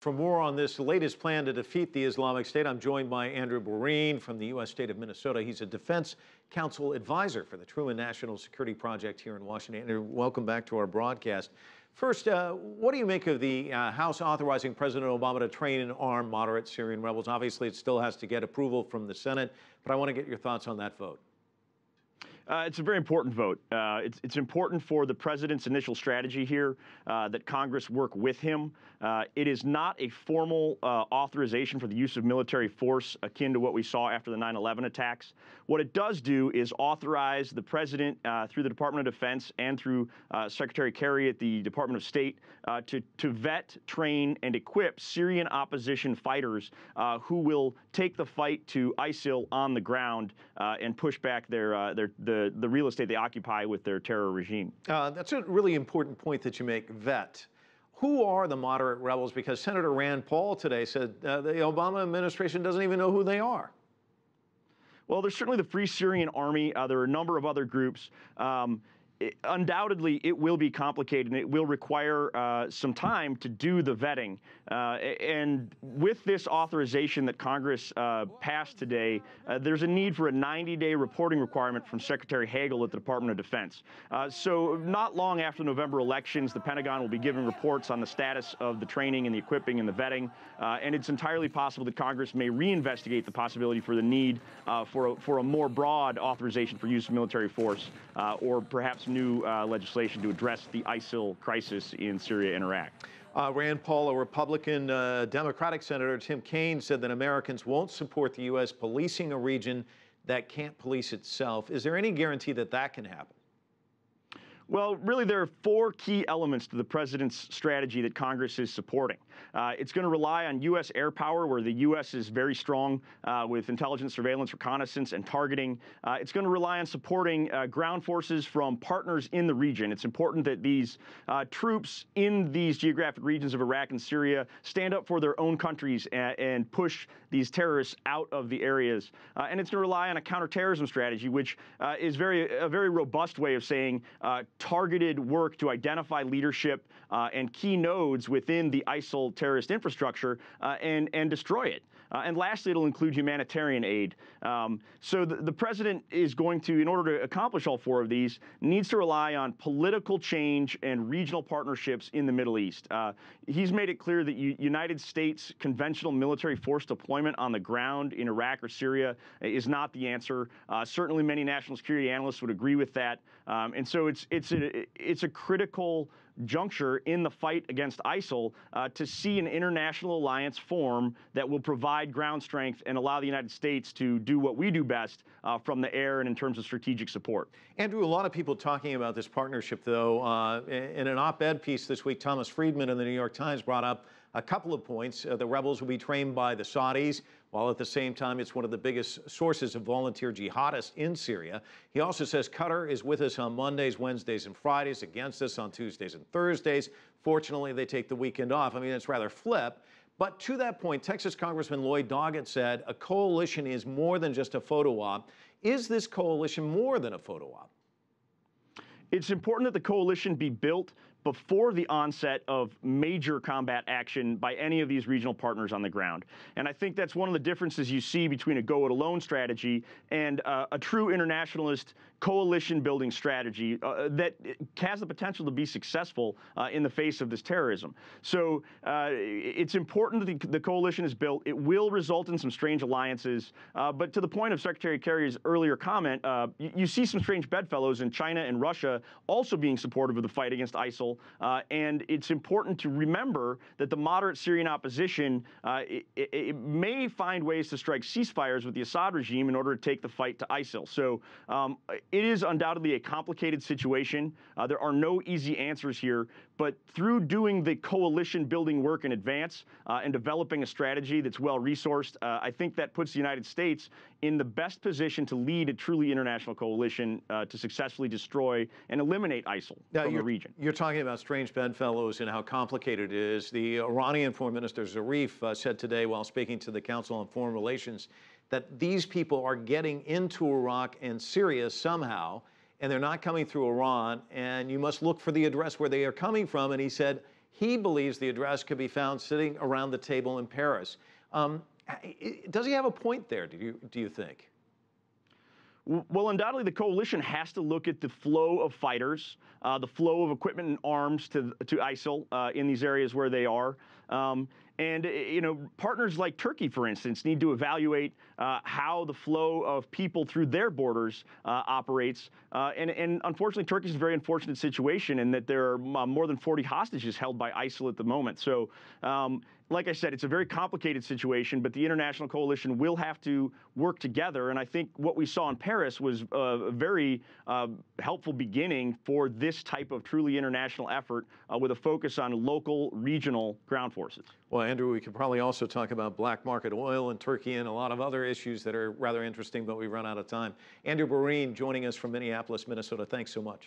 For more on this latest plan to defeat the Islamic State, I'm joined by Andrew Borene from the U.S. state of Minnesota. He's a defense council advisor for the Truman National Security Project here in Washington. Andrew, welcome back to our broadcast. First, what do you make of the House authorizing President Obama to train and arm moderate Syrian rebels? Obviously, it still has to get approval from the Senate, but I want to get your thoughts on that vote. It's a very important vote. It's important for the president's initial strategy here that Congress work with him. It is not a formal authorization for the use of military force akin to what we saw after the 9/11 attacks. What it does do is authorize the president through the Department of Defense and through Secretary Kerry at the Department of State to vet, train, and equip Syrian opposition fighters who will take the fight to ISIL on the ground and push back the real estate they occupy with their terror regime. That's a really important point that you make, vet. Who are the moderate rebels? Because Senator Rand Paul today said the Obama administration doesn't even know who they are. Well, there's certainly the Free Syrian Army. There are a number of other groups. Undoubtedly, it will be complicated, and it will require some time to do the vetting. And with this authorization that Congress passed today, there's a need for a 90-day reporting requirement from Secretary Hagel at the Department of Defense. So not long after the November elections, the Pentagon will be giving reports on the status of the training and the equipping and the vetting. And it's entirely possible that Congress may reinvestigate the possibility for the need for a more broad authorization for use of military force, or perhaps new legislation to address the ISIL crisis in Syria and Iraq. Rand Paul, a Republican Democratic Senator Tim Kaine, said that Americans won't support the U.S. policing a region that can't police itself. Is there any guarantee that that can happen? Well, really, there are four key elements to the president's strategy that Congress is supporting. It's going to rely on U.S. air power, where the U.S. is very strong with intelligence, surveillance, reconnaissance, and targeting. It's going to rely on supporting ground forces from partners in the region. It's important that these troops in these geographic regions of Iraq and Syria stand up for their own countries and push these terrorists out of the areas. And it's going to rely on a counterterrorism strategy, which is a very robust way of saying targeted work to identify leadership and key nodes within the ISIL terrorist infrastructure and destroy it. And lastly, it'll include humanitarian aid. So the president is going to, in order to accomplish all four of these, needs to rely on political change and regional partnerships in the Middle East. He's made it clear that United States conventional military force deployment on the ground in Iraq or Syria is not the answer. Certainly many national security analysts would agree with that. And so it's a critical juncture in the fight against ISIL to see an international alliance form that will provide ground strength and allow the United States to do what we do best from the air and in terms of strategic support. Andrew, a lot of people talking about this partnership, though. In an op-ed piece this week, Thomas Friedman in the New York Times brought up a couple of points. The rebels will be trained by the Saudis, while at the same time it's one of the biggest sources of volunteer jihadists in Syria. He also says Qatar is with us on Mondays, Wednesdays, and Fridays, against us on Tuesdays and Thursdays. Fortunately, they take the weekend off. I mean, it's rather flip. But to that point, Texas Congressman Lloyd Doggett said a coalition is more than just a photo op. Is this coalition more than a photo op? It's important that the coalition be built before the onset of major combat action by any of these regional partners on the ground. And I think that's one of the differences you see between a go-it-alone strategy and a true internationalist coalition-building strategy that has the potential to be successful in the face of this terrorism. So it's important that the coalition is built. It will result in some strange alliances. But to the point of Secretary Kerry's earlier comment, you see some strange bedfellows in China and Russia also being supportive of the fight against ISIL. And it's important to remember that the moderate Syrian opposition it may find ways to strike ceasefires with the Assad regime in order to take the fight to ISIL. So it is undoubtedly a complicated situation. There are no easy answers here, but through doing the coalition building work in advance and developing a strategy that's well-resourced, I think that puts the United States in the best position to lead a truly international coalition to successfully destroy and eliminate ISIL from the region. You're talking about strange bedfellows and how complicated it is. The Iranian Foreign Minister Zarif said today while speaking to the Council on Foreign Relations that these people are getting into Iraq and Syria somehow, and they're not coming through Iran, and you must look for the address where they are coming from. And he said He believes the address could be found sitting around the table in Paris. Does he have a point there, do you think? Well, undoubtedly, the coalition has to look at the flow of fighters, the flow of equipment and arms to ISIL in these areas where they are. Partners like Turkey, for instance, need to evaluate how the flow of people through their borders operates. And unfortunately, Turkey is a very unfortunate situation in that there are more than 40 hostages held by ISIL at the moment. So, like I said, it's a very complicated situation, but the international coalition will have to work together. And I think what we saw in Paris was a very helpful beginning for this type of truly international effort with a focus on local, regional ground forces. Well, Andrew, we could probably also talk about black market oil in Turkey and a lot of other issues that are rather interesting, but we've run out of time. Andrew Borene joining us from Minneapolis, Minnesota. Thanks so much.